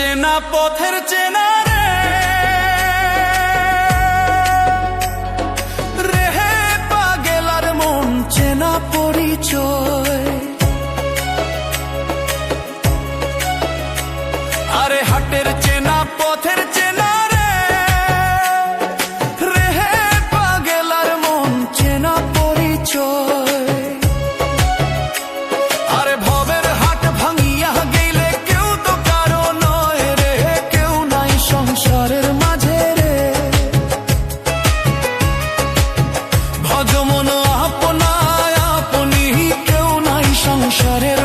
চেনা পথের চেনা রে রেহে পাগেলার মন চেনা পরিচয়। আরে হাটের চেনা পথের চেনা রে রেহে পাগেলার মন চেনা পরিচয়। আরে ভবের হাট ভাঙিয়া গেলে কেউ তো কারো নয় রে, কেউ নাই সংসারের মাঝে রে। ভজমন আপনায় আপনি কেউ নাই সংসারের